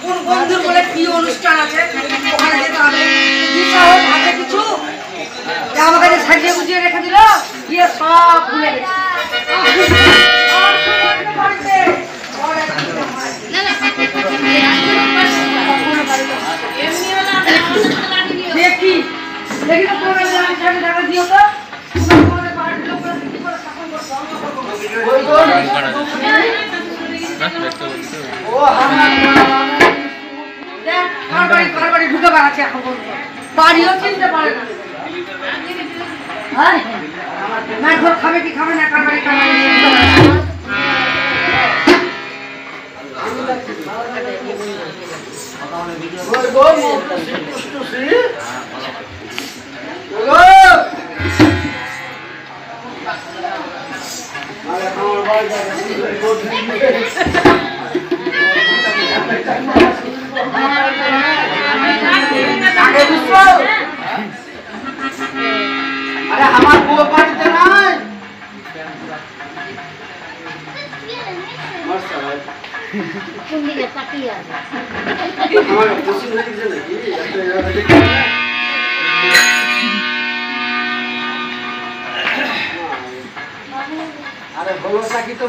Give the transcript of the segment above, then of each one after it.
কোন বন্ধুর বলে কি অনুষ্ঠান আছে ওখানে যেতে হবে দিশা হোক হাতে কিছু আমাকে যে সাজিয়ে গুজিয়ে রেখে দিল গিয়ে সব ভুলে গেছে দেখি দেখি তো তোমার টাকা দিও তো তোমাদের বাড়ির লোকরা কি করে শাসন করছে ও আমার বাড়ি ঢুকে বেড়াচ্ছে এখন বাড়িও চিনতে পারে না না ঘর খাবে কি খাবে না কার বাড়ি খাবে अरे हमारे बुआ बाड़ी নাই मस्त है कुंडी के पाटिया हमारे खुशी नहीं है नाকি अरे बोलो साकी तो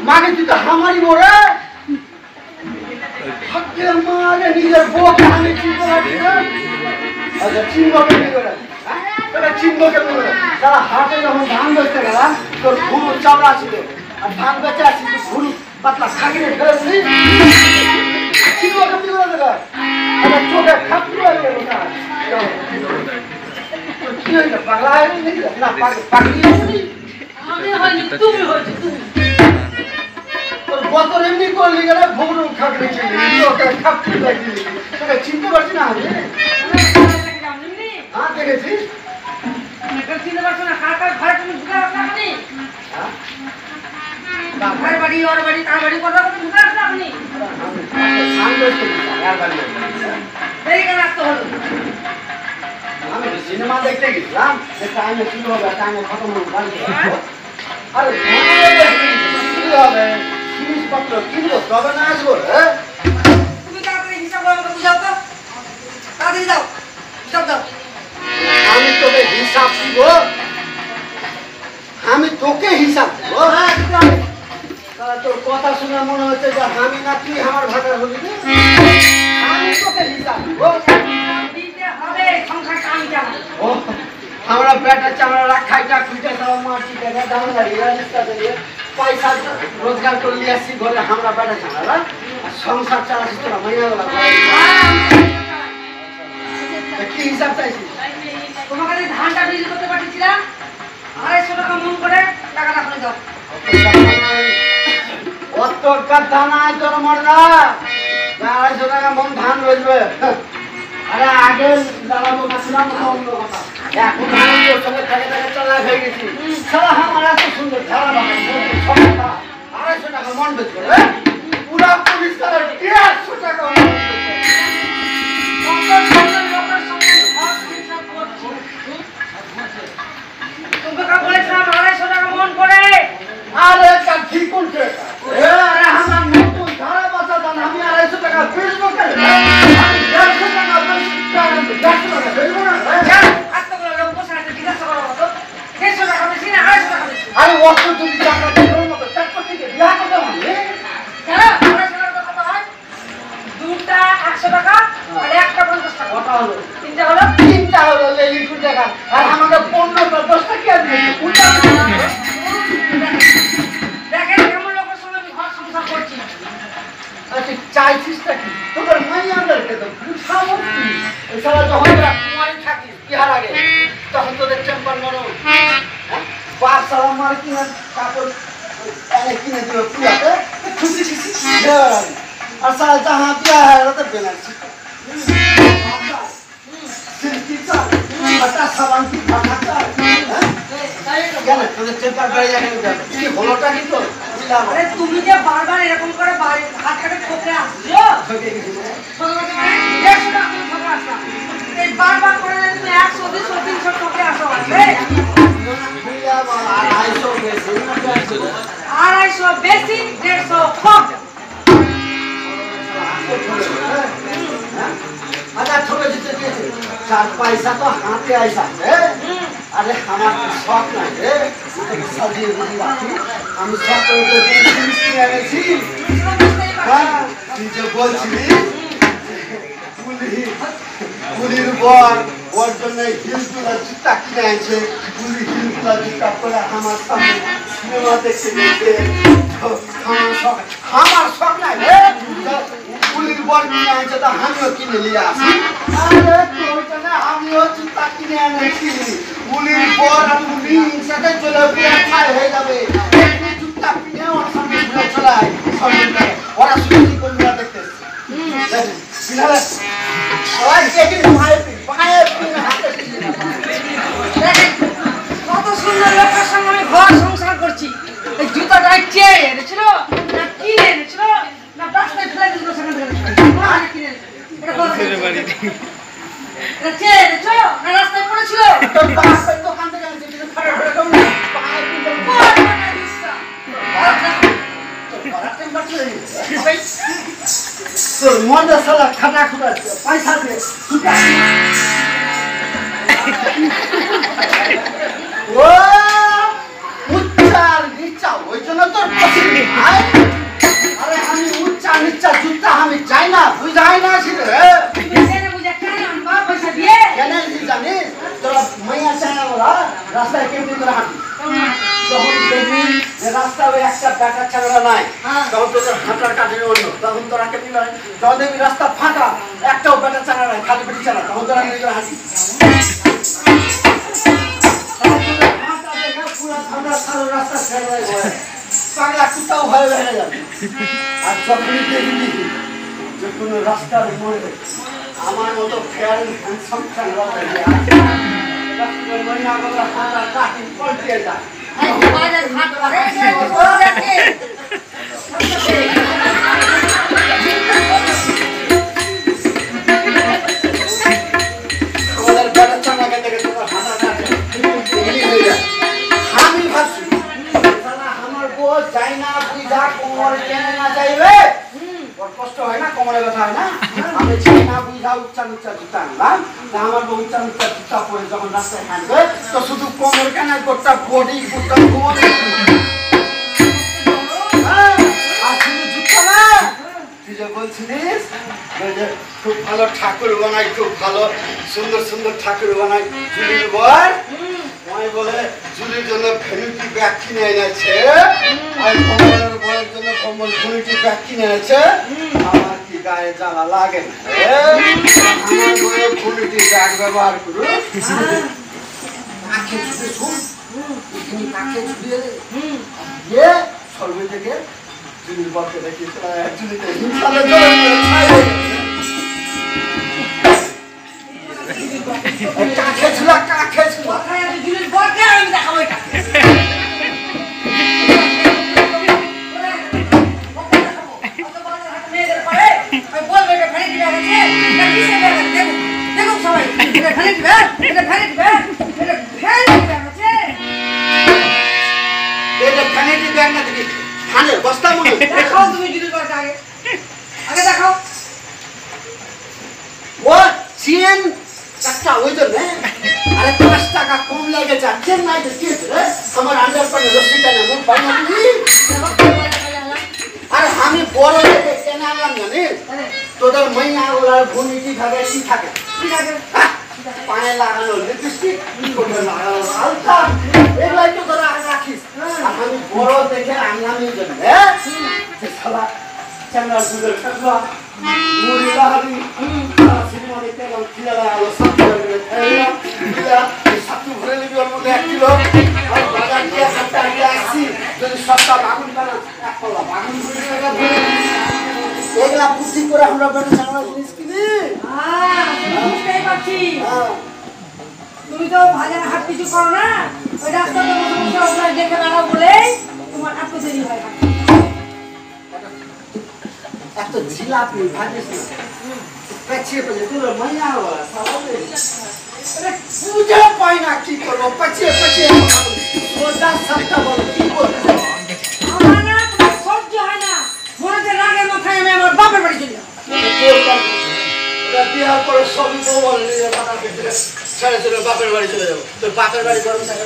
मागे तू तो हमारी मोरे हक्के मारे नीचे बोक हमें चिंता लगी है अच्छा चिंता के नहीं करा तेरा चिंता के नहीं करा सारा हाथे में हम धान बेचते करा तो भूल चावला सीधे और धान बेचा सीधे भूल पतला खाके नहीं करे नहीं चिंता के नहीं करा तेरा अरे चोके खप रहे हैं लोग तो क्यों ये पगला है नहीं ना पगली नहीं हमें हो तुम हो तुम और गतर एमनी করলি গেলে ভুরু খাকড়ি চলে তো খাকড়ি লাগি তোকে চিনতে পারছিস না আমি হ্যাঁ দেখেছিস मैं चिंता पारছো না কার কার ঘরে তুমি ঢুকে আসলে আপনি হ্যাঁ বাবার বাড়ি ওর বাড়ি তার বাড়ি কথা কথা ঢুকে আসলে আপনি আমি বলছি यार বাড়ি দেরি কেন আসতে হলো আমি সিনেমা দেখতে গেলাম যে টাইমে শুরু হবে টাইমে খতম হবে বাড়ি আরে কি হবে জিনিসপত্র কিনবো তবে না আসবো তুমি তাড়াতাড়ি হিসাব করে আমাকে বুঝাও তো তাড়াতাড়ি দাও হিসাব দাও আমি তোকে হিসাব দিব আমি তোকে হিসাব দেব তাহলে তোর কথা শুনে মনে হচ্ছে যে আমি না তুই আমার ভাগের হবি আমি তোকে হিসাব দিব দিতে হবে সংসারটা আমি জানি ও हमरा बेटा चावला रखाइटा खुइटा सब माटी के दाम लगिया रिश्ता दिए पैसा रोजगार कर लिया सी घरे हमरा बेटा चावला संसार चला से तोरा महीना वाला কি হিসাব চাইছিস তোমাকে যে ধানটা বিক্রি করতে পাঠিয়েছিলাম 250 টাকা মন করে টাকাটা করে দাও অত কথা নাই তোর মর্দা 250 টাকা মন ধান বেচবে আরে আগে দাঁড়াবো কাছিলাম তো অন্য কথা এখন আমি তোর সঙ্গে থেকে থেকে চলা হয়ে গেছি সারা আমার এত সুন্দর ধারা বাবা 250 টাকা মন বেচবে পুরা পুলিশ তার 150 টাকা মন তুমি কা বলেছিলাম 250 টাকা মন করে আরে কা ঠিক করছে আরে আমার নতুন ধারা বাঁচা দান আমি 250 টাকা বেচবো কেন আমি 150 টাকা বেচবো না আরে ওকে তুমি টাকা দেওয়ার মতো তারপর থেকে বিয়া করতে হবে হ্যাঁ 250 টাকা কত হয় দুটা 100 টাকা আর একটা 50 টাকা কথা হলো তিনটা হলো লেলি কু টাকা আর আমাকে 15টা 10টা কি আছে উল্টা দেখেন কেমন লোকের সঙ্গে আমি ঘর সংসার করছি আচ্ছা চাইছিসটা কি তোদের মাইয়াদেরকে তো বুঝাবো কি এছাড়া যখন তোরা কুমারী থাকিস বিহার আগে তখন তোদের চেম্বার নরম পাঁচ সালাম মার কিনা কাপড় এনে কিনে দিবে পুরাতে খুশি খুশি আর সারা যাহা বিয়া হয় ওটা বেনারসি সিল্কি চাল আটা সাবান কি ভাঙা চাল কেন তোদের চেম্বার বেড়ে যাবে কি হলোটা কি তো দিলাম আরে তুমি যে বারবার এরকম করে হাতটাকে ঠোকরে আসছো ঠকে গেছি মানে? ছোটবেলা মানে 150 টাকা তুমি ঠোকরে আসছো এই বারবার করে যদি তুমি 100 200 300 ঠোকরে আসো আসবে আড়াইশো বেশি 150 কম আচ্ছা ঠকে জিতে দিয়েছে 4 পয়সা তো হাতে আইসা আরে আমার শখ নাই রে সাজিয়ে বুঝি রাখি আমি শখ করে তো জিনিস কিনে এনেছি হ্যাঁ তুই যে বলছিলি পুলির বর ওর জন্য হিল তোলা জুতা কিনে আনছে পুলি হিল তোলা জুতা পরে আমার সামনে সিনেমা দেখতে গেছে আমার শখ নাই রে পুলির বর কিনে আনছে তা আমিও কিনে নিয়ে আসি আরে তোর জন্য আমিও জুতা কিনে এনেছি পুলির বর আর পুলি সাথে চলে পুরো ছাই হয়ে যাবে একটু জুতা কিনে ওর সামনে ঘুরে চলাই সামনে ওরা শুধু কোনটা দেখতেছে বিনালে ওই দেখি পায়ে হাতে কত সুন্দর লোকের সঙ্গে আমি ঘর সংসার করছি এই জুতাটা চেয়ে এনেছিল না কিনে এনেছিল না রাস্তায় ফেলে দিল সেখান থেকে কিনে এটা কোন এটা চেয়ে এনেছো না রাস্তায় পড়েছিল তোর বাপের দোকান থেকে আনছি কিছু খারাপ করে কম না পায়ে কিন্তু তোর মজা সালা খাটা খুঁড়া পয়সা দিয়ে ও উচ্চার নিচা ওই জন্য তোর পছন্দ আরে আমি উচ্চার নিচা জুতা আমি চাই না বুঝাই না ছিল পয়সা দিয়ে কেন জানিস তোরা মাইয়া চায় না ওরা রাস্তায় কেমনি করে হাঁটি যখন দেখবি যে রাস্তা ওই একটা ব্যাটার ছাগড়া নাই তখন তোদের হাঁটার কাটে অন্য তখন তোরা কেমনি করে যখন দেখবি রাস্তা ফাঁকা একটাও ব্যাটার ছাগড়া নাই খালি পেটি চালা তখন তোরা কেমনি করে হাঁটি রাস্তা ছেড়ে পাগলা কুত্তাও ভয়ে বেড়ে যাবে আর যখনই দেখবি যে কোনো রাস্তার মোড়ে আমার মতো ফেয়ার হ্যান্ডসাম ছেলেরা পল্টিয়ে যায় আমাদের বেটার চানাকে দেখে তোমার হাঁটা কাটে আমি ভাবছি আমার বউ যাই না বুঝা কোমর টেনে না যাইবে ওর কষ্ট হয় না কোমরে ব্যথা হয় না আমি চাই না বুঝা উচ্চার জুতা আনলাম আমার বউ উচ্চার জুতা পরে যখন রাস্তায় হাঁটবে তো শুধু কোমর কেন গোটা বডি গোটা কোমর আর শুধু জুতা না তুই যে বলছিলিস খুব ভালো ঠাকুর বানাই খুব ভালো সুন্দর সুন্দর ঠাকুর বানাই জুলির বর আমি বলে জুলির জন্য ভ্যানিটি ব্যাগ কিনে এনেছে আর কমলের বরের জন্য কমল ভ্যানিটি ব্যাগ কিনে এনেছে আমার কি গায়ে জ্বালা লাগে না আমার বয়ে ভ্যানিটি ব্যাগ ব্যবহার করু কাকে ছুটে শুন এখানে কাকে ছুটিয়ে দিয়ে সর্বে থেকে জুলির বরকে দেখি জুলিতে হিংসালে জলে ছাই হয়ে কাকে ছিল কাকে ছিল জুলির বরকে আমি দেখাবো এটা বলবে এটা ফেলে দিবে আছে এটা কিসের ব্যাগ আছে দেখো সবাই এটা ফেলে দিবে এটা ফেলে দিবে এটা ফেলে দিবে আছে এটা ভ্যানিটি ব্যাগ না দেখি ধানের বস্তা মনে দেখাও তুমি জুলির বরকে আগে আগে দেখাও ও চেন একটা ওই জন্য আরে 5 টাকা কম লাগে যা চেন নাই দেখি রে আমার আন্ডার পানে রসিটা না মন পাই না আরে আমি বড় দেখে কেন আনলাম জানিস তোদের মাইয়া ওলার ভূমিটি থাকে কি থাকে পায়ে লাগানো লিপস্টিক ঠোঁটে লাগানো আলতা এগুলাই তো তোরা রাখিস আর আমি বড় দেখে আনলাম এই জন্য শালা চ্যাংড়া দুধের কাজবা মুড়ি লাহারি সিনেমা দেখতে গেলাম খিয়ালা আলো সাতু করে খাইলাম সাতু ভরে নিবি ওর মধ্যে 1 কিলো আর বাজার দিয়ে হাতে আগে আসি যদি সস্তা বাগুন বানা 1 পলা বাগুন এগুলা বুদ্ধি করে আমরা বেটা চ্যাংড়া জিনিস কিনি বুঝতেই পারছি তুমি তো বাজারে হাট কিছু করো না ওই রাস্তাতে বসে বসে ওগুলো দেখে বেড়াও বলে তোমার এত দেরি হয় এত জিলাপি ভাজিস না পেছিয়ে পেছিয়ে তোর মাইয়া বলা সাবালে আরে পূজা পাই না কি করবো পেছিয়ে পেছিয়ে সোজা সাতটা বল কি করবো আমার না তোমার সহ্য হয় না মনে হচ্ছে রাগের মাথায় আমি আমার বাপের বাড়ি চলে যাবো বিহার করে সবই তো বল ছেড়ে ছেড়ে বাপের বাড়ি চলে যাবো তোর বাপের বাড়ি গরম থাকে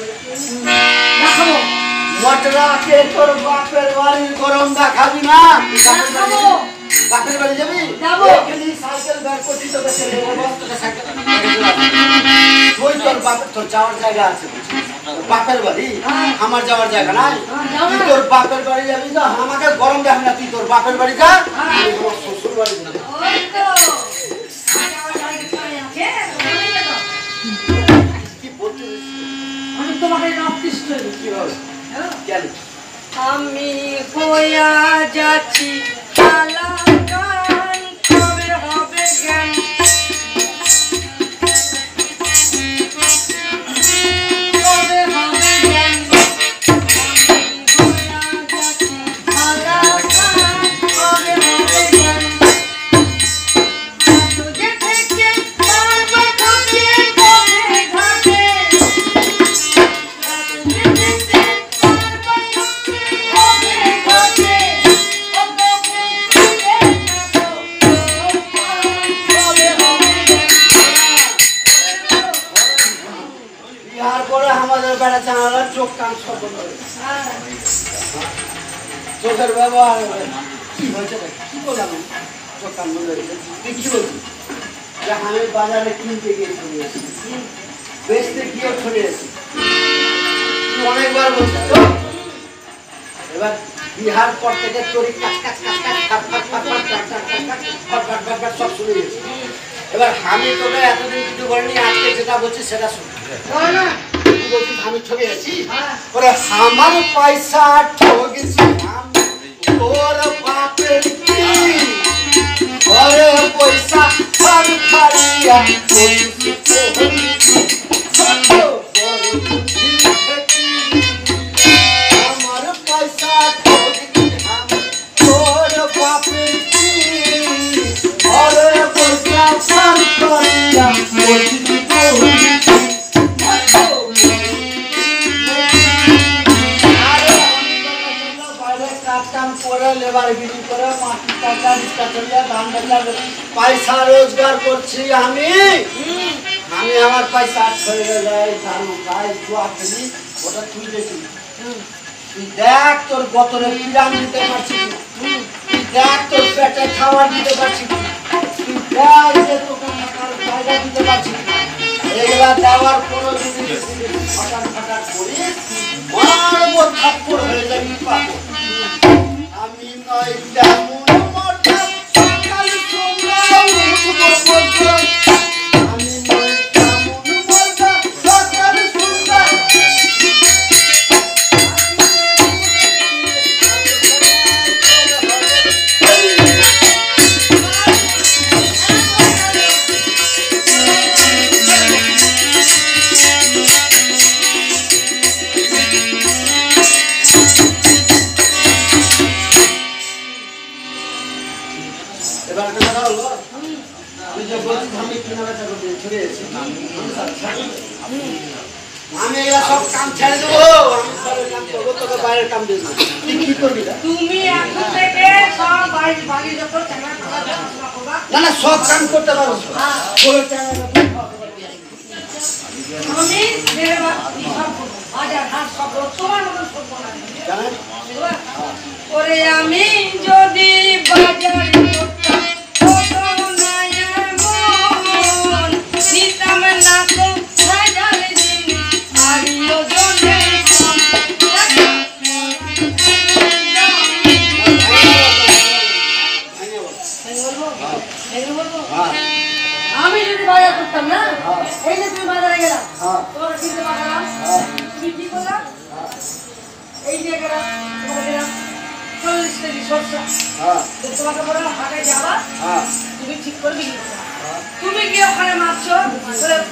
দেখাবো মটরাকে তোর বাপের বাড়ির গরম দেখাবি না বাপের বাড়ি যাবি এখানে সাইকেল বের করছি তোকে ছেড়ে দেবো তোকে সাইকেল ওই তোর বাপের তোর যাওয়ার জায়গা আছে বাপের বাড়ি আমার যাওয়ার জায়গা নাই তুই তোর বাপের বাড়ি যাবি না আমাকে গরম দেখ না তুই তোর বাপের বাড়ি যা আমি তোমার শ্বশুর বাড়ি যাবো কি বলতে আমি তোমাকে অতিষ্ঠ কি হবে কেন আমি হইয়া যাচ্ছি কালা গান কবে হবে জ্ঞান কবে হবে জ্ঞান আমি হইয়া যাচ্ছি কালা গান কবে হবে জ্ঞান তুঝে থেকে পারবো খুঁজে কবে ঘাটে বিহার করে আমাদের বেড়া চানারা চোখ কান সব বন্ধ করে চোখের ব্যবহার কি হয়েছে কি বললাম চোখ কান বন্ধ হয়েছে তুই কি বলছিস যে আমি বাজারে কিনতে গিয়ে ছড়িয়ে এসেছি বেচতে গিয়ে ছড়িয়ে এসেছি তুই অনেকবার বলছিস তো এবার বিহার পর থেকে তোর কাজ কাজ কাজ কাজ ফাট ফাট ফাট ফাট ফাট ফাট ফাট ফাট ফাট ফাট ফাট সব শুনে গেছি এবার আমি তোকে এতদিন কিছু বলিনি আজকে যেটা বলছিস সেটা শুন তুই বলছিস আমি ঠকে গেছি ওরে আমার পয়সা ঠকেছি তোর বাপের কি ওরে পয়সা ফার ফারিয়া আমার পয়সা ঠকেছি তোর বাপের কি ওরে পয়সা ফার ফারিয়া পয়সা রোজগার করছি আমি আমার পয়সা ছেড়ে যায় ওটা তুই দেখি তুই দেখ তোর বোতলে পিরান দিতে পারছি তুই দেখ তোর পেটে খাবার দিতে পারছি তুই দেখ যে তোকে থাকার জায়গা দিতে পারছি এগুলা দেওয়ার পরও যদি হঠাৎ হঠাৎ করিস মারবো থাপ্পড় হয়ে যাবি পাবো আমি নয় তেমন মরতে সকাল সন্ধ্যা উঠবো বলতে আমি নয় তেমন মরতে সকাল সন্ধ্যা এবার একটা কথা হলো আমি যে বলছি আমি কিনারাটা করতে ছড়ে এসেছি আমি এগুলা সব কাম ছেড়ে দেবো আমি ঘরের কাম করবো তোকে বাইরের কাম দেবো তুই কি করবি তুমি এখন থেকে সব বাড়ি বাড়ি যত চালা চালা দেখাশোনা করবা না না সব কাম করতে পারবো কোনো আমি মেরে সব বাজার হাট সব তোমার মতন সব বানাবো জানেন ওরে আমি যদি বাজারে করতাম কত নাই মন নিতাম না তো হাজার দিন আরিও জনে আমি যদি বাজার করতাম না এই যে তুমি বাজারে গেলাম তোমার কিনতে পারলাম তুমি কি করলাম এই যে গেলাম তোমার গেলাম 40 কেজি সরষা তোমাকে বললাম হাটে যাবা তুমি ঠিক করে বিক্রি করো তুমি কি ওখানে মারছো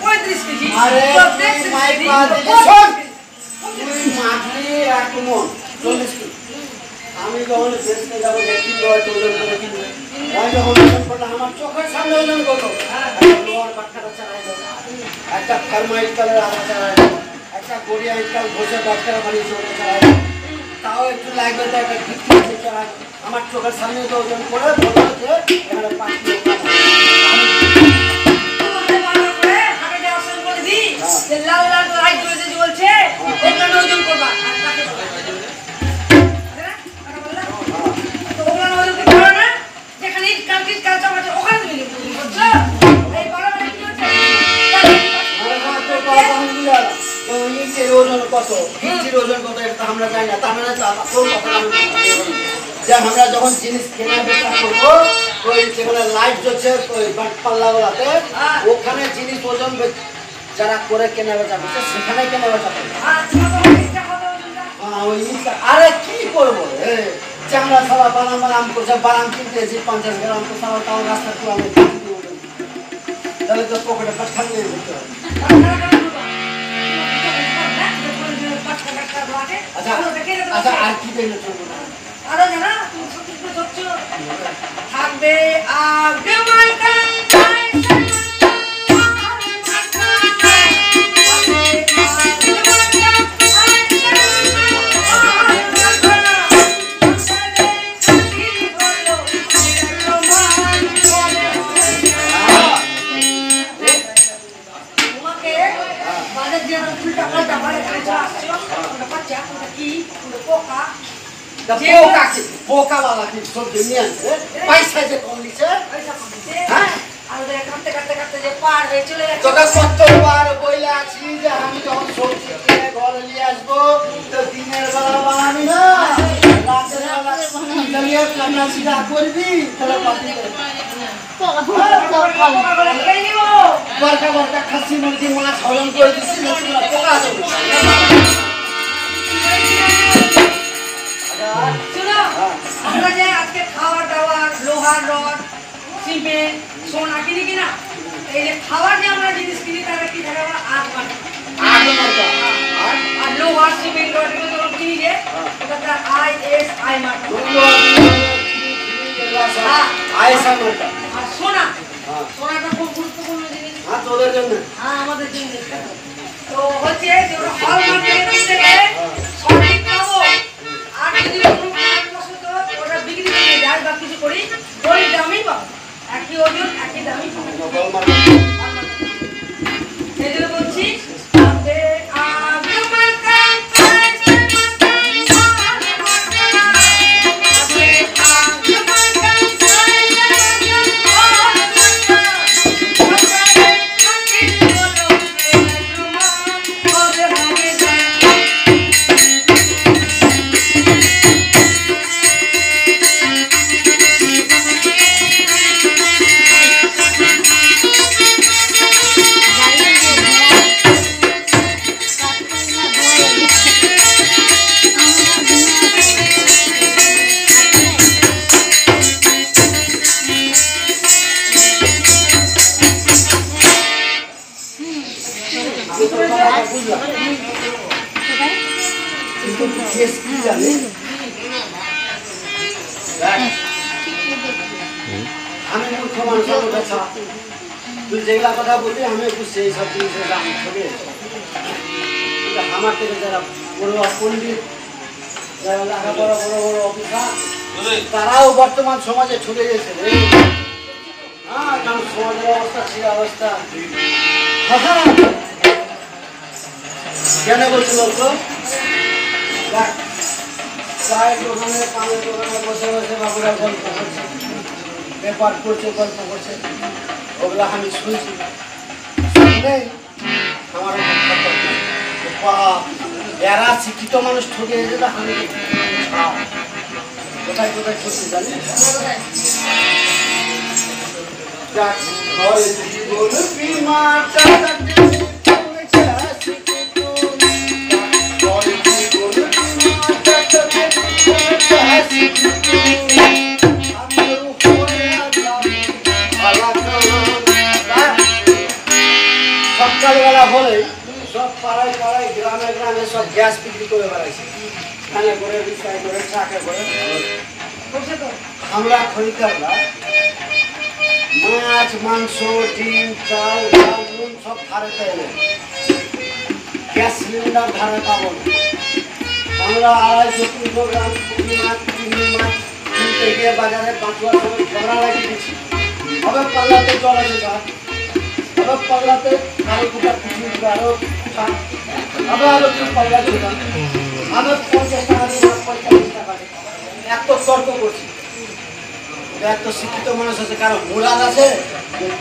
35 কেজি তুই মাগলি 1 মণ 40 কেজি আমি যখন বেচতে যাবো দেখি হয়তো ওজন করে কিনবে আমি যখন ওজন করলাম আমার চোখের সামনে ওজন করলো লোহার বাটখাটা চালাই দেবো একটা ফার্মাইট কালের আদা চালাই দেবো একটা গড়িয়াইট কাল ঘষে বাটখারা বানিয়েছে ওটা চালাই দেবো তাও একটু লাগবে তো একটা ঘিটকি চালাই আমার চোখের সামনে তো ওজন করে বলো যে এখানে 5 কিলো লাল লাল লাইট জ্বলছে ওখানে ওজন করবা ওজন কত ভিত্তির ওজন কত এটা আমরা জানি না তার মানে যে আমরা যখন জিনিস কেনা বেচা করবো ওই যেখানে লাইট জ্বলছে ওই পাল্লাগুলাতে ওখানে জিনিস ওজন যারা করে কেনা বেচা করছে সেখানে কেনা বেচা করবে আরে কি করবো চামড়া সালা বানাম করছে বানাম কিনতে এসেছি 50 গ্রাম তো সালা তাও রাস্তা তো আমি তাহলে তো পকেটে পাঠা নিয়ে যেতে হবে আচ্ছা আচ্ছা আর কি দেখলে চলবে না আরে জানা তুমি সত্যি ধরছো থাকবে আগে মাইকা পোকা वाला की सब दुनिया से पैसा जे कौन लिছে হ্যাঁ আর ওদের কাটতে কাটতে কাটতে যে পার হয়ে চলে যাচ্ছে তোকে কতবার বইলা আছি যে আমি যখন সবজি কিনে ঘরে নিয়ে আসবো তো দিনের বেলা বানাবি না রাতের বেলা চালিয়ে কান্না সিধা করবি তাহলে পাতি বড়কা বড়কা খাসি মুরগি মাছ হরণ করে দিছি পোকা আছে শুনো আমরা যে আজকে খাওয়ার দাওয়ার লোহার রড সিমেন্ট সোনা কিনি কিনা এই যে খাওয়ার যে আমরা জিনিস কিনি তারা কি থাকে আমরা আট মার্কা আর লোহার সিমেন্ট রড এগুলো যখন কিনি যে ওটা ISI মার্কা আইএসআই মার্কা আর সোনা সোনাটা খুব গুরুত্বপূর্ণ জিনিস হ্যাঁ তোদের জন্য হ্যাঁ আমাদের জন্য তো হচ্ছে যে ওরা হল মার্কেট থেকে সঠিক পাবো আর যদি কোনো কারণবশত ওটা বিক্রি করে যায় বা কিছু করি ওই দামই পাবো একই ওজন একই দামই পাবো সেই জন্য বলছি আমি মূর্খ মানুষ তুই যেগুলা কথা বলবি আমি বুঝছি এইসব জিনিসের দাম ছড়িয়ে আমার থেকে যারা বড় পণ্ডিত যারা লেখাপড়া বড় বড় অফিসার তারাও বর্তমান সমাজে ছড়িয়ে গেছে হ্যাঁ কারণ সমাজের অবস্থা সেই অবস্থা কেন বলছি বলতো চায়ের দোকানে পানের দোকানে বসে বসে বাবুরা গল্প করছে ব্যাপার করছে গল্প করছে ওগুলা আমি শুনছি শুনলেই আমার এরা শিক্ষিত মানুষ ঠকে যেটা আমি কোথায় কোথায় করতে জানি সকালবেলা হলে সব পাড়ায় পাড়ায় গ্রামে গ্রামে সব গ্যাস বিক্রি করে বেড়াইছে ভ্যানে করে রিক্সায় করে ট্রাকে করে বলছে তো আমরা খরিদ্দাররা মাছ মাংস ডিম চাল ডাল নুন সব ধারে পেয়ে গ্যাস সিলিন্ডার ধারে পাবো না আমরা 250 গ্রাম পুঁটি মাছ চিংড়ি মাছ কিনতে গিয়ে বাজারে পাঁচুয়ার সময় ঝগড়া লাগিয়ে দিচ্ছি হবে পাল্লাতে জল আছে গাছ হবে পাল্লাতে আরো দুটা পুঁটি আরো হবে আরো পাল্লা ছোটা হবে 50 টাকা দিয়ে 45 টাকা এত তর্ক করছি এত শিক্ষিত মানুষ আছে কারো মুরাদ আছে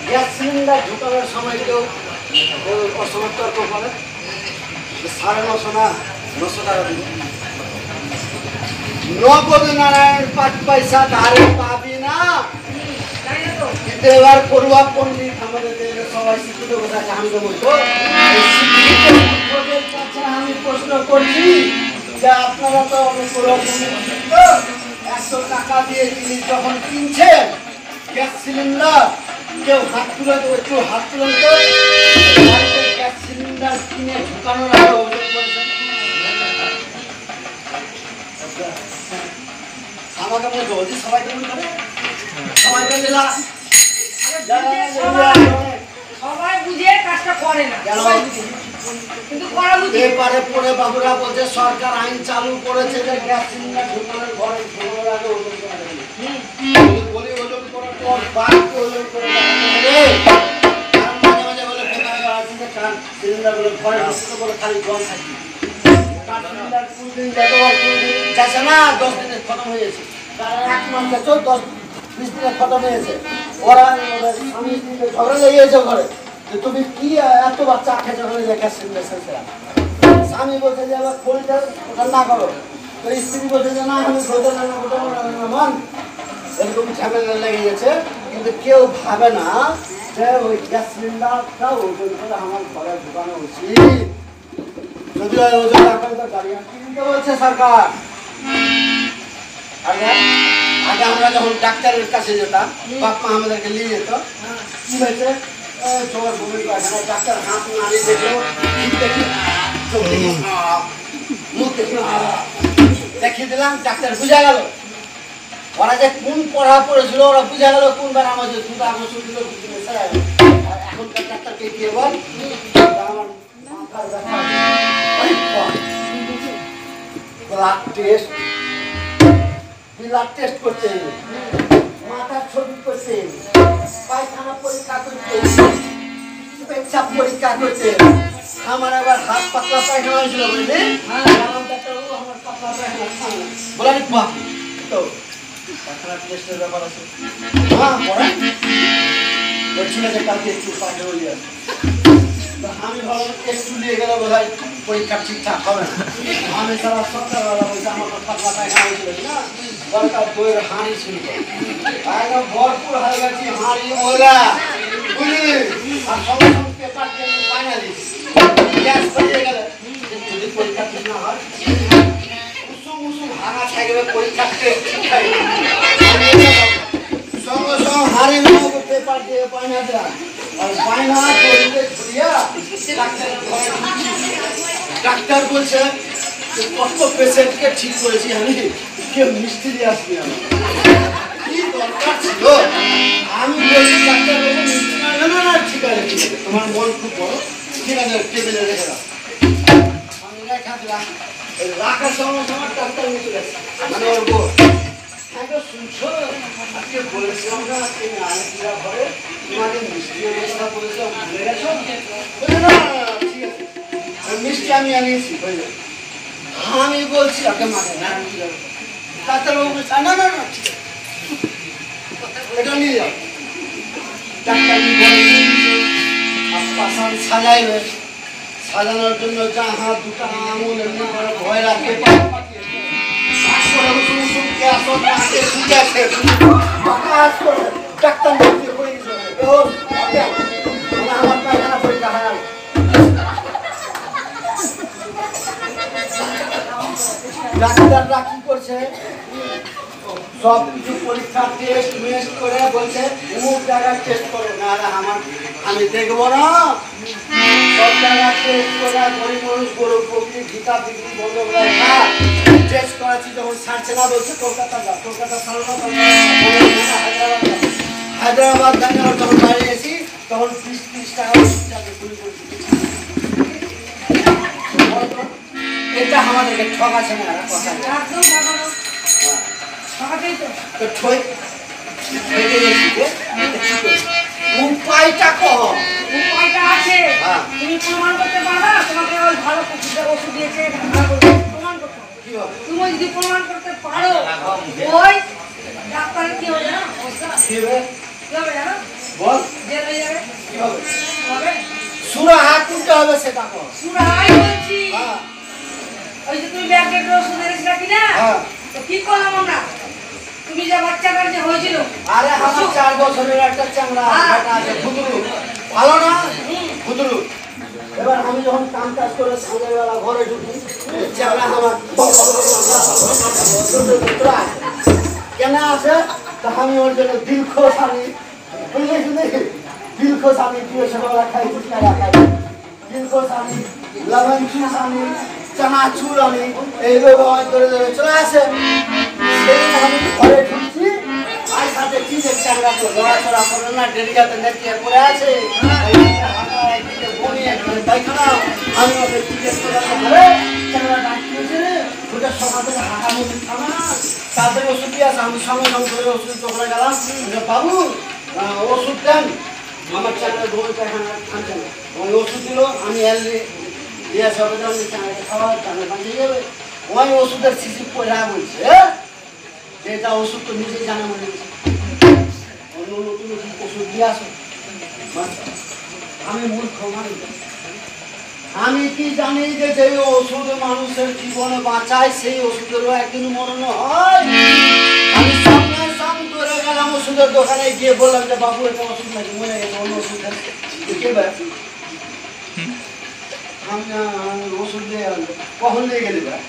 গ্যাস সিলিন্ডার ঢুকানোর সময় কেউ অসময় তর্ক করে 950 না 900 টাকা দিবে নগদ নারায়ণ 5 পয়সা ধারে পাবি না জানি না তো কিন্তু এবার করুয়া পণ্ডিত আমাদের দেশে সবাই শিক্ষিত কোথায় আমি তো বলবো এই শিক্ষিত লোকদের কাছে আমি প্রশ্ন করছি যে আপনারা তো অনেক করুয়া পণ্ডিত শিক্ষিত 100 টাকা দিয়ে জিনিস যখন কিনছেন গ্যাস সিলিন্ডার কেউ হাত তুলে দেবে একটু হাত তুলে তো বাড়িতে গ্যাস সিলিন্ডার কিনে ঢুকানোর আগে অভিযোগ করেছেন আমাকে মনে বলছি সবাই কেমন করে সবাই মিলা সবাই বুঝে কাজটা করে না সবাই বুঝে। কিন্তু করা বুঝে এবারে পরে বাবুরা বলছে সরকার আইন চালু করেছে যে গ্যাস সিলিন্ডার ঢোকানোর ঘরে ঢোকানোর আগে ওজন করা যাবে বলি ওজন করার পর বাড়িতে ওজন করে দেখাতে হবে কারণ মাঝে মাঝে বলে পেপারে আছে যে কারণ সিলিন্ডারগুলো ঘরে ঢুকতে বলে খালি জল থাকে কার সিলিন্ডার 2 দিন যাচ্ছে না 10 দিনে খতম হয়ে গেছে তার 1 মাস যাচ্ছে 10-20 দিনে খতম হয়েছে ওরা স্বামী স্ত্রীকে ঝগড়া লেগেছে ঘরে যে তুমি কি এত বাচ্চা খেতে হলে যে গ্যাস সিলিন্ডার স্বামী বলছে যে আবার খড়িটা ওটা না করো তো স্ত্রী বলছে যে না আমি খড়িটা রান্না করতে মন এরকম ঝামেলা লেগে গেছে কিন্তু কেউ ভাবে না যে ওই গ্যাস সিলিন্ডারটা ওজন করে আমার ঘরে ঢুকানো উচিত যদি ওজন না করে তো গাড়ি কিনতে বলছে সরকার আগে আগে আমরা যখন ডাক্তারের কাছে যেতাম বাপ মা আমাদেরকে নিয়ে যেত কি হয়েছে তোমার বমির পায়খানা ডাক্তার হাত নাড়িয়ে দেখলো দেখি চোখ দেখি মুখ দেখি দেখিয়ে দিলাম ডাক্তার বুঝা গেল ওরা যে কোন পড়া পড়েছিল ওরা বুঝা গেল কোন বার আমার যে দুটো আগস্ট দিল এখনকার ডাক্তারকে গিয়ে বল আমার মাথার ব্যথা ব্লাড টেস্ট ব্লাড টেস্ট করতে মাথার ছবি করতে পায়খানা পরীক্ষা করতে পেচ্ছাপ পরীক্ষা করতে আমার আবার হাত পাতলা পায়খানা হয়েছিল বুঝলি আমার পাতলা পায়খানা বলানি বাহ তো পায়খানা টেস্টের ব্যাপার আছে হ্যাঁ পড়া বলছিল যে কালকে একটু পায়খানা হয়ে যাবে আমি ভাবলাম একটু নিয়ে গেলে বোধ হয় পরীক্ষা ঠিকঠাক হবে না আমি সারা সকালবেলা বলছি আমার পাতলা পায়খানা হয়েছিল না দরকার বইয়ের হাঁড়ি ছিল একদম ভরপুর হয়ে গেছি হাঁড়ি ওরা বুঝলি আর সঙ্গে সঙ্গে পেপার দিয়ে পায়না দিচ্ছি গ্যাস হয়ে গেলে যদি পরীক্ষা ঠিক না হয় উসুম উসুম ভাঙা থাকবে পরীক্ষা ঠিক থাকবে সঙ্গে সঙ্গে হাঁড়ি নেবো পেপার দিয়ে পায়না দেওয়া আর পায়না করলে ঘুরিয়া ডাক্তারের ঘরে ডাক্তার বলছে কত পেশেন্টকে ঠিক করেছি আমি কেউ মিষ্টি দিয়ে আসবি আমি কি দরকার ছিল আমি বলছি ডাক্তার বাবু মিষ্টি না না ঠিক আছে ঠিক আছে তোমার মন খুব বড় ঠিক আছে টেবিলে রেখে দাও আমি রেখা দিলাম রাখার সময় সময় ডাক্তার মিশে গেছে মানে ওর বউ শুনছো আজকে বলেছিলাম না তুমি আরেকটা ঘরে তোমাকে মিষ্টি ব্যবস্থা করেছিলাম ভুলে গেছো না ঠিক আছে মিষ্টি আমি আনিয়েছি বুঝলে আমি বলছি ওকে মানে না ডাক্তারবাবু বলছে না না না ঠিক আছে এটা নিয়ে যাও ডাক্তার পাশান সাজাইবে সাজানোর জন্য যা হাত দুটা আঙুল এমনি করে ভয় রাখে ডাক্তার আমার পায়খানা পরীক্ষা হয় ডাক্তাররা কি করছে সব কিছু পরীক্ষা টেস্ট করে বলছে অমুক জায়গায় টেস্ট করো না আমি দেখবো না সব জায়গায় টেস্ট করে গরিব মানুষ গরু বকরি ভিটা বিক্রি বন্ধ করে টেস্ট করাচ্ছি যখন ছাড়ছে না বলছে কলকাতা যা কলকাতা ছাড়ো না হায়দ্রাবাদ ব্যাঙ্গালোর যখন বাইরে গেছি তখন 30 টাকা এটা আমাদেরকে ঠকাচ্ছে না কথা উপায়টা কম উপায়টা আছে তুমি প্রমাণ করতে পারবা তোমাকে ওই ভালো ওষুধ দিয়েছে প্রমাণ করতে হবে তুমি যদি প্রমাণ করতে পারো ওই ডাক্তারের কি হবে জানো কি হবে জানো বল জেল হয়ে যাবে কি হবে হবে সুরাহা তুলতে হবে সেটা কর সুরাহাই বলছি ওই যে তুমি ব্যাগের ওষুধ এনেছিলে কিনা তো কি করলাম আমরা তুমি যে বাচ্চাটার যে হয়েছিল আরে আমার 4 বছরের একটা চাংড়া বেটা আছে ভুতুরু ভালো না ভুতুরু এবার আমি যখন কাম কাজ করে সন্ধ্যাবেলা ঘরে ঢুকি চাংড়া আমার কেন আছে তা আমি ওর জন্য দিলখোশ আনি বুঝলি শুনে দিলখোশ আনি দিয়ে সকালবেলা খাই দিলখোশ আনি লবণ জুস আনি চানাচুর আনি এইভাবে ধরে ধরে চলে আসে সেদিন আমি ঘরে ঢুকছি আর সাথে কি দেখছি আমরা তো লড়াচড়া করে না ডেলিগাতে নেটিয়ে পড়ে আছে পায়খানা আমি ওকে জিজ্ঞেস করলাম ঘরে চাংড়া ডাকিয়েছে ওটা সকাল থেকে হাঁটামুটি খানা তাড়াতাড়ি ওষুধ দিয়ে আসে আমি সঙ্গে সঙ্গে করে ওষুধ দোকানে গেলাম বাবু ওষুধ দেন আমার চাংড়া ধরে পায়খানা খাচ্ছে না ওই ওষুধ দিল আমি এলে দিয়ে সবাই আমি চাংড়াকে খাওয়া চাংড়া বাঁচিয়ে যাবে ওই ওষুধের শিশি পড়া বলছে এটা ওষুধ তো নিজেই জানা মনে হচ্ছে অন্য নতুন ওষুধ দিয়ে আসো আমি মূর্খ মানুষ আমি কি জানি যে যে ওষুধ মানুষের জীবনে বাঁচায় সেই ওষুধেরও একদিন মরণ হয় আমি সামনে সামনে করে গেলাম ওষুধের দোকানে গিয়ে বললাম যে বাবু এটা ওষুধ নাকি মরে গেছে অন্য ওষুধ কে বেড়াচ্ছি আমি ওষুধ দিয়ে গেলাম কখন দিয়ে গেলি ভাই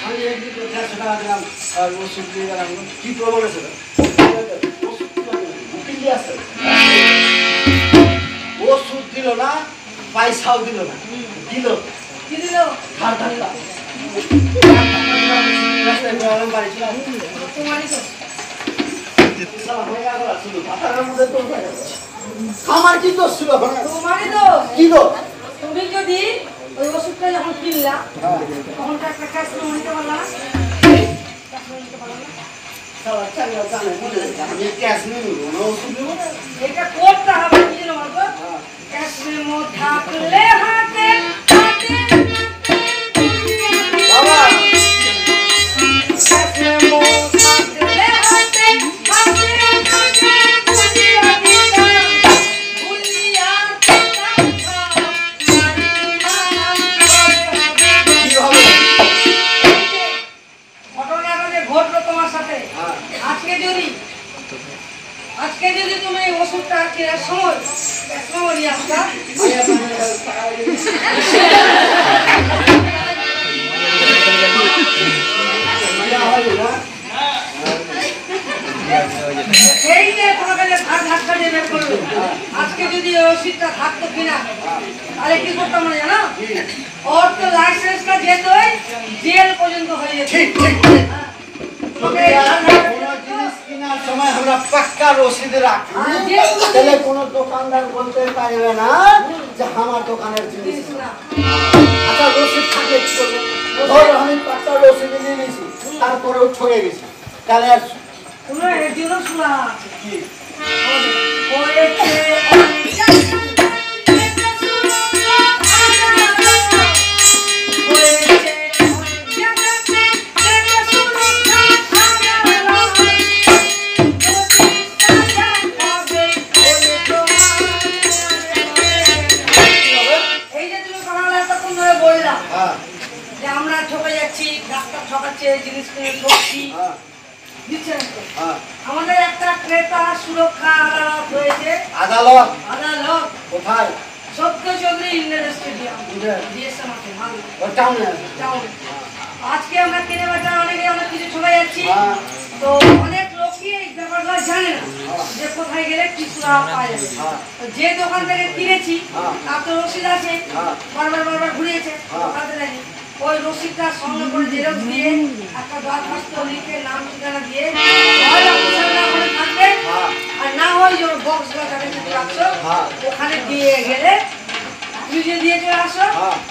আমি একদিন 150 টাকা দিলাম আর ওষুধ দিয়ে গেলাম কি প্রমাণ আছে ওষুধ দিল না পয়সাও দিল না দিল কি দিল খার ধাক্কা রাস্তায় বেড়ালাম বাড়ি ছিল তোমারই তো আমার কি দোষ ছিল তোমারই তো কি দোষ তুমি যদি ওই ওষুধটা যখন কিনলা তখন তো একটা ক্যাশ মেমো নিতে পারলা না ক্যাশ মেমো নিতে পারলা না এটা করতে হবে কি জানো বলতো ক্যাশ মেমো থাকলে হাতে বাবা ক্যাশ মেমো থাকলে হাতে আজকে যদি তুমি ওষুধটা কেনার সময় নিয়ে আসতা সেই যে তোমাকে যে ধাক্কা দিয়ে বের করলো আজকে যদি ওষুধটা থাকতো কিনা তাহলে কি করতাম না জানো ওর তো লাইসেন্সটা যেত জেল পর্যন্ত হয়ে যেত সময় আমরা পাক্কা রসিদ রাখি তাহলে কোন দোকানদার বলতে পারবে না যে আমার দোকানের জিনিস না আচ্ছা রসিদ থাকে কি করবো ধর আমি পাক্কা রসিদ নিয়ে নিয়েছি তারপরেও ঠকে গেছি তাহলে আর কোনো এর জন্য শোনা কি জিনিস কিনে ঠকছি দিচ্ছেন তো আমাদের একটা ক্রেতা সুরক্ষা আদালত হয়েছে আদালত আদালত কোথায় সত্যচন্দ্র ইন্ডোর স্টেডিয়াম ডিএসএ মাঠে টাউনে টাউন আজকে আমরা কিনে বাজার অনেক কিছু ঠকে যাচ্ছি তো অনেক লোকই এই ব্যাপারটা জানে না যে কোথায় গেলে কি সুরাহা পাওয়া যাবে। তো যে দোকান থেকে কিনেছি তার তো রসিদ আছে, বারবার ঘুরিয়েছে, দোকানতে দেয়নি। ওই রসিদটা সঙ্গে করে জেরক্স দিয়ে একটা দরখাস্ত লিখে নাম ঠিকানা দিয়ে হয় অফিসাররা ওখানে থাকবে, আর না হয় যে বক্সগুলো তাদের সাথে রাখছো ওখানে দিয়ে গেলে তুমি যে দিয়ে চলে আসো,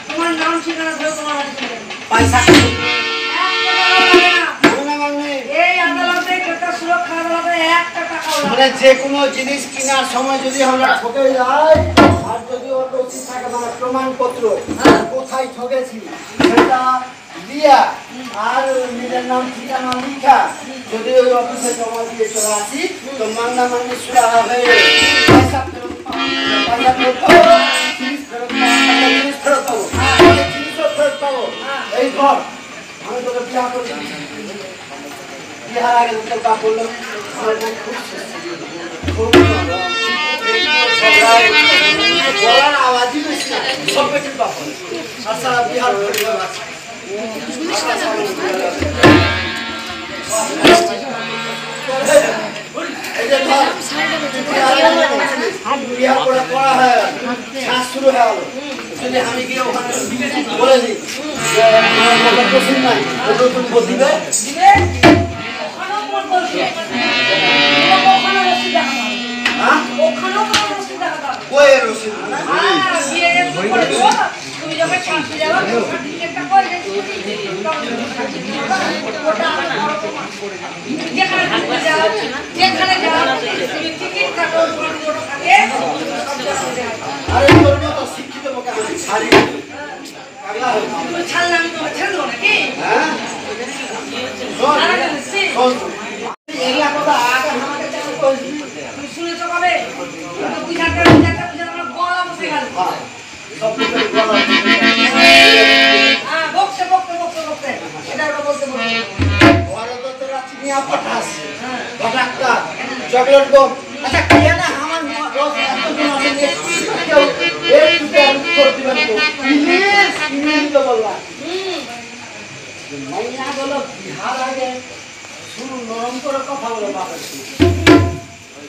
তোমার নাম ঠিকানা ধরে তোমার হাতে চলে যাবে। পয়সা এই আদালতে একটা সুরক্ষা আদালতে একটা টাকাও লাগে না। মানে যে কোনো জিনিস কেনার সময় যদি আমরা ঠকে যাই আর যদি ওর রসিদ থাকে মানে প্রমাণপত্র কোথায় ঠকেছি সেটা দিয়া আর নিজের নাম ঠিকানা লিখা যদি ওই অফিসে জমা দিয়ে চলে আসি তো মান্না মান্নি সুরাহা হয়ে পয়সা ফেরত পাবো, জিনিস ফেরত পাবো, জিনিস ফেরত পাবো, জিনিসও ফেরত পাবো। এই ঘর আমি তোকে বিয়া করছি, বিহার আগে তোর বাপ বললো আমার বোন খুব বলার আওয়াজই বেশি না, সব বেটির বাপ বলে আর সারা বিহার পরিবার আছে। এই যে ধর বিহার করে পড়া হয়ে গেল, শ্বাস শুরু হয়ে গেল, যদি আমি গিয়ে ওখানে বলে দিই যে আমার পছন্দ নাই ওগুলো তুমি বলবে দিবে ওখানেও কোন বলছে ওখানে রসিদ দেখাতে হবে, ওখানেও কোনো রসিদ দেখাতে হবে। কই রসিদ বিয়ে যে তুমি করেছো, তুমি যখন চাকরি যাবা সার্টিফিকেটটা কই ওটা যেখানে ঘুরতে যাও যেখানে যাও তুমি টিকিট কাটো ওটা থাকে সব জায়গায়। আরে তোর মতো শিক্ষিত লোক আমি ছাড়ি পাগলা হই তুমি ছাড়লে আমি তোমাকে ছেড়ে দেবো নাকি? হ্যাঁ শোন শোন এগুলা কথা আগে আমাকে কেন কইছিস তুমি শুনেছো কবে? বুঝাতে আমার গলা বসে গেল। সব কিছু বলা হ্যাঁ বকতে এটা ওটা বলতে ঘরে তো তোরা চিনিয়া পাঠাস ডাক্তার চকলেট গো আচ্ছা কে না আমার রোজ এত জন আসে কেউ এই টুকু করে দিবেন তো প্লিজ প্লিজ তো বললা মাইয়া বলো বিহার আগে শুরু নরম করে কথা বলো বাপের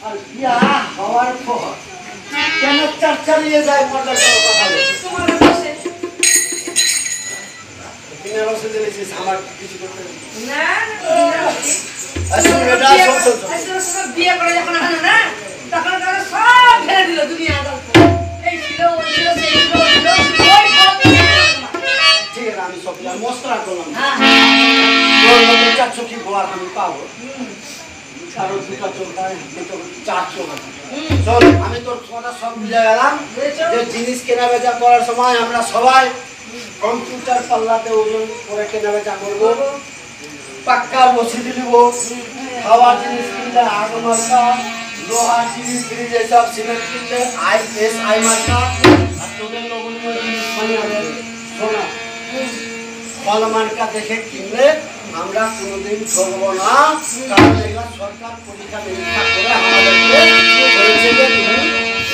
আর বিয়া হওয়ার পর কেন চালিয়ে যায় মজার করে কথা বলে তোমার বসে বিনা রসে দিয়েছিস আমার কিছু করতে না আসলে এটা সব সব বিয়ে করে যখন আনো না তখন তারা সব ফেলে দিল দুনিয়া আদালত। এই ছিল ওই ছিল সেই ছিল ওই ছিল ওই সব ঠিক আছে আমি সব মশলা করলাম হ্যাঁ তোর মতো চার চোখি গোয়ার আমি পাবো কারো দুটা চোখায় চার চোখ আছে চল আমি তোর কথা সব বুঝে গেলাম যে জিনিস কেনা বেচা করার সময় আমরা সবাই কম্পিউটার পাল্লাতে ওজন করে কেনা বেচা করবো পাক্কা রসিদ দিব খাওয়ার জিনিস কিনলে আগ মার্কা লোহার টিভি ফ্রিজ এসব সিমেন্ট কিনলে আই মার্কা আর তোদের নগণ্য জিনিস মানে আমাদের সোনা ফল মার্কা দেখে কিনলে আমরা কোনোদিন ঠকবো না কারণ এগুলা সরকার পরীক্ষা নিরীক্ষা করে আমাদেরকে বলেছে যে তুমি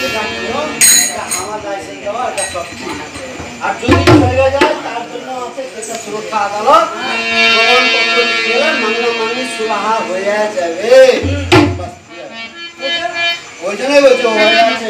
এটা কিনো এটা আমার লাইসেন্স দেওয়া এটা সব ঠিক আছে আর যদি চলে যায় তার জন্য আছে সেটা সুরক্ষা আদালত প্রমাণপত্র দিয়ে গেলে মান্য সুরাহা হয়ে যাবে ওই জন্যই বলছি হয়ে আছে